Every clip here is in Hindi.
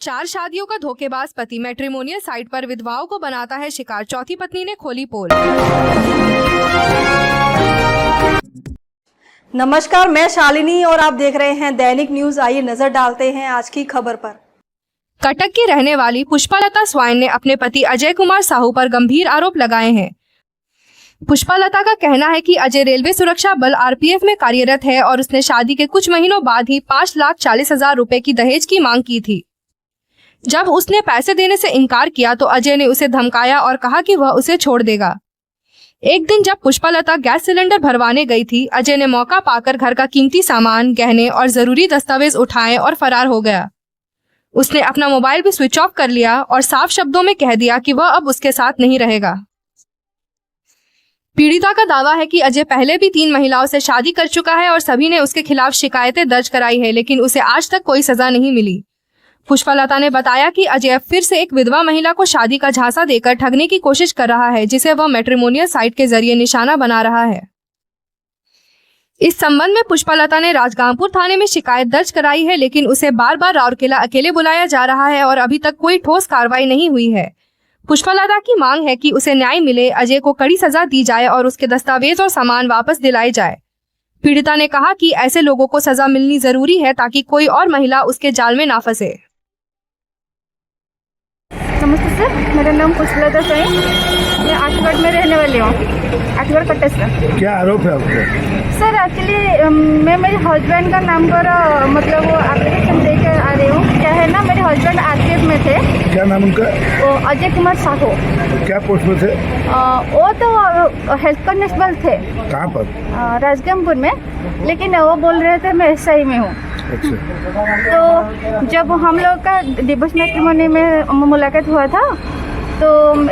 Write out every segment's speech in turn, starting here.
4 शादियों का धोखेबाज पति मैट्रिमोनियल साइट पर विधवाओं को बनाता है शिकार। चौथी पत्नी ने खोली पोल। नमस्कार, मैं शालिनी और आप देख रहे हैं दैनिक न्यूज। आइए नजर डालते हैं आज की खबर पर। कटक की रहने वाली पुष्पालता स्वाइन ने अपने पति अजय कुमार साहू पर गंभीर आरोप लगाए हैं। पुष्पालता का कहना है कि अजय रेलवे सुरक्षा बल आरपीएफ में कार्यरत है और उसने शादी के कुछ महीनों बाद ही 5,40,000 रुपए की दहेज की मांग की थी। जब उसने पैसे देने से इनकार किया तो अजय ने उसे धमकाया और कहा कि वह उसे छोड़ देगा। एक दिन जब पुष्पालता गैस सिलेंडर भरवाने गई थी, अजय ने मौका पाकर घर का कीमती सामान, गहने और जरूरी दस्तावेज उठाए और फरार हो गया। उसने अपना मोबाइल भी स्विच ऑफ कर लिया और साफ शब्दों में कह दिया कि वह अब उसके साथ नहीं रहेगा। पीड़िता का दावा है कि अजय पहले भी 3 महिलाओं से शादी कर चुका है और सभी ने उसके खिलाफ शिकायतें दर्ज कराई है, लेकिन उसे आज तक कोई सजा नहीं मिली। पुष्पालता ने बताया कि अजय फिर से एक विधवा महिला को शादी का झांसा देकर ठगने की कोशिश कर रहा है, जिसे वह मैट्रिमोनियल साइट के जरिए निशाना बना रहा है। इस संबंध में पुष्पालता ने राजगांगपुर थाने में शिकायत दर्ज कराई है, लेकिन उसे बार बार राउरकेला अकेले बुलाया जा रहा है और अभी तक कोई ठोस कार्रवाई नहीं हुई है। पुष्पालता की मांग है कि उसे न्याय मिले, अजय को कड़ी सजा दी जाए और उसके दस्तावेज और सामान वापस दिलाए जाए। पीड़िता ने कहा कि ऐसे लोगों को सजा मिलनी जरूरी है ताकि कोई और महिला उसके जाल में ना फंसे। नमस्ते सर, मेरा नाम पुष्पालता स्वाइन, मैं आठगढ़ में रहने वाली हूँ, आठगढ़ कटक से। क्या आरोप है आपको? सर एक्चुअली मैं मेरे हस्बैंड का नाम पर मतलब वो एप्लीकेशन दे कर आ रही हूँ। क्या है ना, मेरे हस्बैंड आरपीएफ में थे। क्या नाम उनका? वो अजय कुमार साहू। क्या पोस्ट में थे? वो तो हेल्थ कांस्टेबल थे। कहाँ पर? राजगांगपुर में, लेकिन वो बोल रहे थे मैं एसआई में हूँ। अच्छा। तो जब हम लोग का डिवोर्स मैट्रिमोनी में मुलाकात हुआ था तो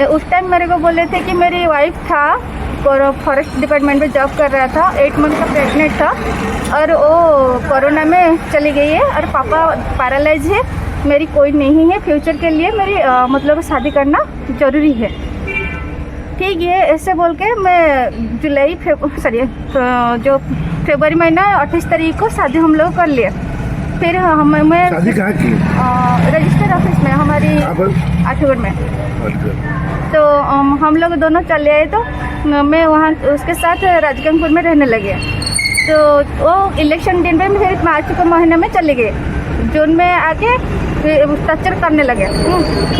उस टाइम मेरे को बोले थे कि मेरी वाइफ था और फॉरेस्ट डिपार्टमेंट में जॉब कर रहा था, 8 मंथ का प्रेग्नेंट था और वो कोरोना में चली गई है और पापा पैरालाइज है, मेरी कोई नहीं है, फ्यूचर के लिए मेरी मतलब शादी करना ज़रूरी है। ठीक है, ऐसे बोल के मैं जो फरवरी महीना 28 तारीख को शादी हम लोग कर लिए। फिर मैं शादी कहाँ की? रजिस्टर ऑफिस में हमारी आठगढ़ में। तो हम लोग दोनों चले आए तो मैं वहाँ उसके साथ राजगांगपुर में रहने लगे। तो वो इलेक्शन दिन पे फिर मार्च के महीने में चले गए, जून में आके टर्चर करने लगे,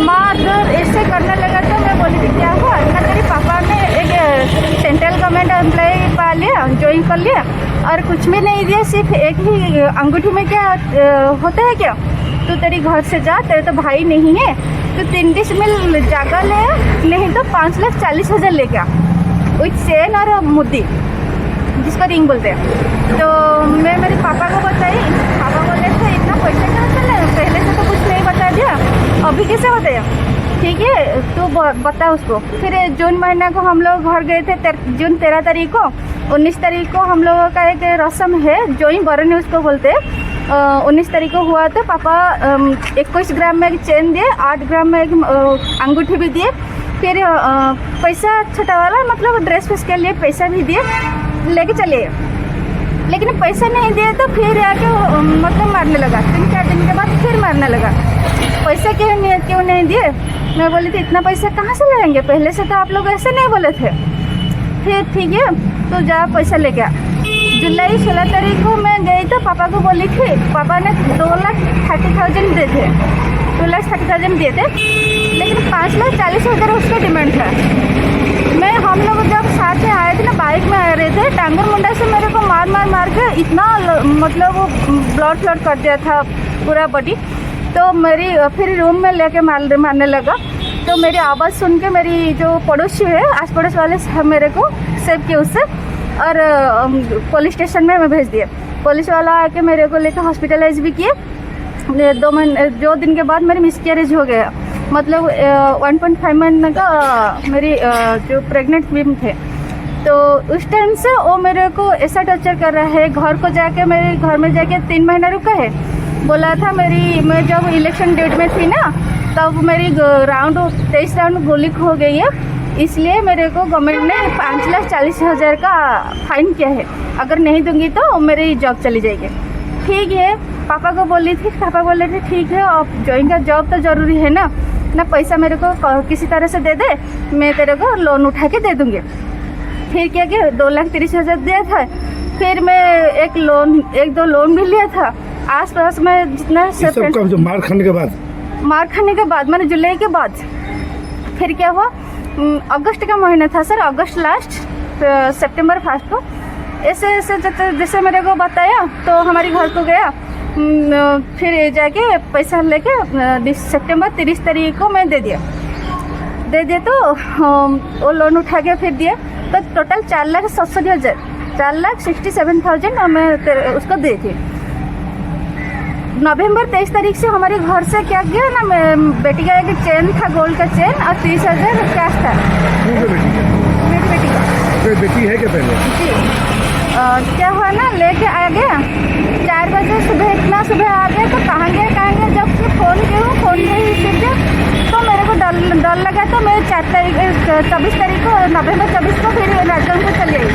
मारधर ऐसे करने लगा। तो मैं बोली थी क्या हुआ ना, तेरे पापा ने एक सेंट्रल गवर्नमेंट एम्प्लॉय पा लिया, ज्वाइन कर लिया और कुछ भी नहीं दिया, सिर्फ एक ही अंगूठी में क्या होता है क्या, तू तेरी घर से जा, तेरे तो भाई नहीं है, तो 3 डिसमिल जगह ले, नहीं तो 5,40,000 ले गया विथ चेन और मुद्दी, जिसको रिंग बोलते हैं। तो मैं मेरे पापा को बताई, पापा बोले थे इतना पैसा क्या चला, पहले से तो कुछ नहीं बता दिया, अभी कैसे बताया, ठीक है तो बता उसको। फिर जून महीना को हम लोग घर गए थे, जून 13 तारीख को। 19 तारीख को हम लोगों का एक रस्म है, जोई बरनी उसको बोलते हैं। 19 तारीख को हुआ तो पापा 21 ग्राम में एक चेन दिए, 8 ग्राम में एक अंगूठी भी दिए, फिर पैसा छोटा वाला मतलब ड्रेस फीस के लिए पैसा भी दिए, लेके चले। लेकिन पैसा नहीं दिए तो फिर आके मतलब मारने लगा, 3-4 दिन के बाद फिर मारने लगा। पैसा क्यों नहीं दिए? मैं बोली थी इतना पैसा कहाँ से लाएंगे, पहले से तो आप लोग ऐसे नहीं बोले थे। फिर ठीक है तो जा पैसा लेके आ। जुलाई 16 तारीख को मैं गई तो पापा को बोली थी, पापा ने 2,30,000 दिए थे, 2,30,000 दिए थे, लेकिन 5,40,000 उसका डिमांड था। हम लोग जब साथ में आए थे ना, बाइक में आ रहे थे, टांगर मुंडा से मेरे को मार के इतना मतलब वो ब्लड कर दिया था पूरा बॉडी। तो मेरी फिर रूम में लेके मारने लगा। तो मेरी आवाज़ सुन के मेरी जो पड़ोसी है, आस पड़ोस वाले मेरे को सेव किए उससे और पुलिस स्टेशन में भेज दिए। पुलिस वाला आके मेरे को लेकर हॉस्पिटलाइज भी किए। 2 दिन के बाद मेरी मिसकैरेज हो गया, मतलब 1.5 महीने का मेरी जो प्रेग्नेंट विम थे। तो उस टाइम से वो मेरे को ऐसा टॉर्चर कर रहा है। घर को जाके मेरे घर में जाके 3 महीना रुका है, बोला था मैं जब इलेक्शन डेट में थी ना, तब मेरी 23 राउंड गोली हो गई है, इसलिए मेरे को गवर्नमेंट ने 5,40,000 का फाइन किया है, अगर नहीं दूंगी तो मेरी जॉब चली जाएगी। ठीक है, पापा को बोली थी, पापा बोले थे ठीक है, अब ज्वाइन का जॉब तो ज़रूरी है ना, पैसा मेरे को किसी तरह से दे दे, मैं तेरे को लोन उठा के दे दूँगी। फिर क्या कि 2,30,000 दिया था। फिर मैं एक दो लोन भी लिया था आस पास में जितना ये सब कब, जो मार खाने के बाद मैंने जुलाई के बाद। फिर क्या हुआ, अगस्त का महीना था सर, अगस्त लास्ट सितंबर फर्स्ट को ऐसे जैसे मेरे को बताया तो हमारे घर को गया। फिर जाके पैसा लेके सितंबर 30 तारीख को मैं दे दिया तो वो लोन उठा के फिर दिया, तो टोटल 4,67,000 4,67,000 और मैं उसको दे दी। नवंबर 23 तारीख से हमारे घर से क्या किया ना, मैं बेटी का एक चेन था, गोल्ड का चेन, और 30,000 कैश था। मेरी बेटी का। बेटी है क्या पहले? जी। क्या हुआ ना, लेके आ गया 4 बजे सुबह, इतना सुबह आ गया तो कहाँ गया जब से फ़ोन किया ही सीधे, तो मेरे को डर लगा। तो मैं 24 तारीख को नवंबर 24 को फिर राजगंज को चली आई।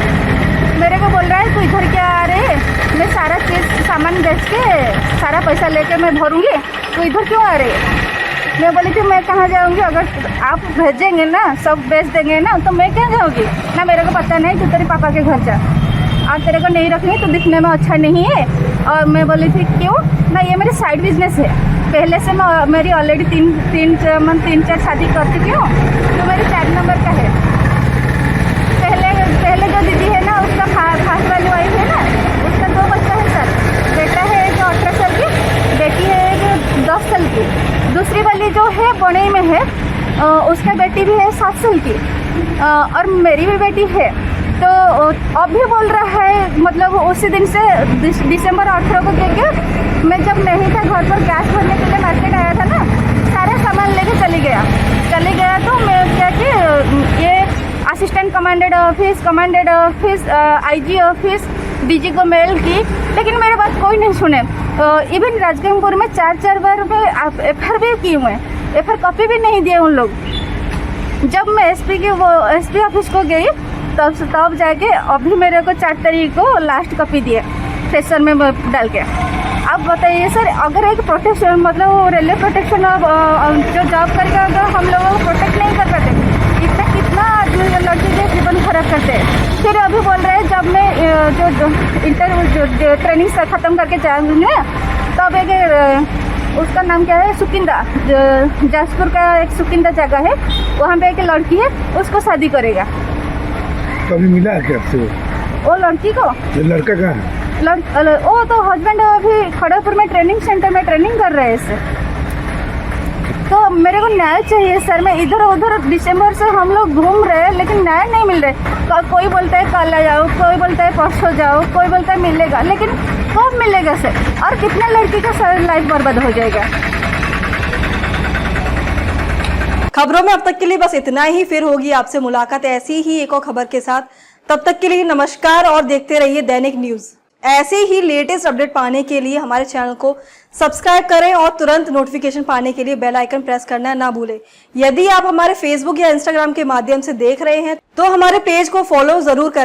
मेरे को बोल रहा है तू इधर क्या आ रहे है, मैं सारा चीज़ सामान बेच के सारा पैसा लेके मैं भरूँगी, तो इधर क्यों आ रहे है? मैं बोली थी मैं कहाँ जाऊँगी, अगर आप भेजेंगे ना, सब बेच देंगे ना, तो मैं क्या जाऊँगी ना, मेरे को पता नहीं, तू तेरे पापा के घर जा, और तेरे को नहीं रखेंगे तो दिखने में अच्छा नहीं है। और मैं बोली थी क्यों ना, ये मेरी साइड बिजनेस है, पहले से मेरी ऑलरेडी तीन चार शादी कर चुकी हूँ, तो मेरी 4 नंबर का है। पहले जो दीदी है ना, उसका खास वाली वाइफ है ना, उसका 2 बच्चा है सर, बेटा है एक 18 साल की, बेटी है एक 10 साल की। दूसरी वाली जो है बड़े में है, उसका बेटी भी है 7 साल की, और मेरी भी बेटी है। तो अब भी बोल रहा है, मतलब उसी दिन से दिसंबर 18 को देखे, मैं जब नहीं था घर पर कैश भरने के लिए मार्केट आया था ना, सारा सामान लेके चली गया। तो मैं क्या कि ये assistant commandant office IG office DG को मेल की, लेकिन मेरे बात कोई नहीं सुने। इवन राजगंगपुर में 4 बार FIR भी किए हुए, FIR कॉपी भी नहीं दिए उन लोग। जब मैं एसपी ऑफिस को गई तब जाके अभी मेरे को 4 तारीख को लास्ट कॉपी दिए सेशन में डाल के। अब बताइए सर, अगर एक प्रोटेक्शन, मतलब रेलवे प्रोटेक्शन जो जॉब करके अगर हम लोगों को प्रोटेक्ट नहीं कर पाते, इतना कितना लड़की के जीवन खराब करते हैं। फिर अभी बोल रहे हैं जब मैं जो ट्रेनिंग से ख़त्म करके जाऊँगी तब एक उसका नाम क्या है, सुकिंदा, जाजपुर का एक सुकिंदा जगह है, वहाँ पे एक लड़की है, उसको शादी करेगा। कभी मिला है क्या आपसे वो लड़की को? लड़का कहाँ है? वो तो हस्बैंड अभी खड़गपुर में ट्रेनिंग सेंटर में ट्रेनिंग कर रहे हैं सर। तो मेरे को न्याय चाहिए सर। मैं इधर उधर दिसंबर से हम लोग घूम रहे हैं, लेकिन न्याय नहीं मिल रहा। कोई बोलता है कल आ जाओ, कोई बोलता है परसों जाओ, कोई बोलता है मिलेगा, लेकिन कब मिलेगा सर? और कितना लड़की का सर लाइफ बर्बाद हो जाएगा। खबरों में अब तक के लिए बस इतना ही। फिर होगी आपसे मुलाकात ऐसी ही एक और खबर के साथ। तब तक के लिए नमस्कार और देखते रहिए दैनिक न्यूज। ऐसे ही लेटेस्ट अपडेट पाने के लिए हमारे चैनल को सब्सक्राइब करें और तुरंत नोटिफिकेशन पाने के लिए बेल आइकन प्रेस करना ना भूलें। यदि आप हमारे फेसबुक या इंस्टाग्राम के माध्यम से देख रहे हैं तो हमारे पेज को फॉलो जरूर करें।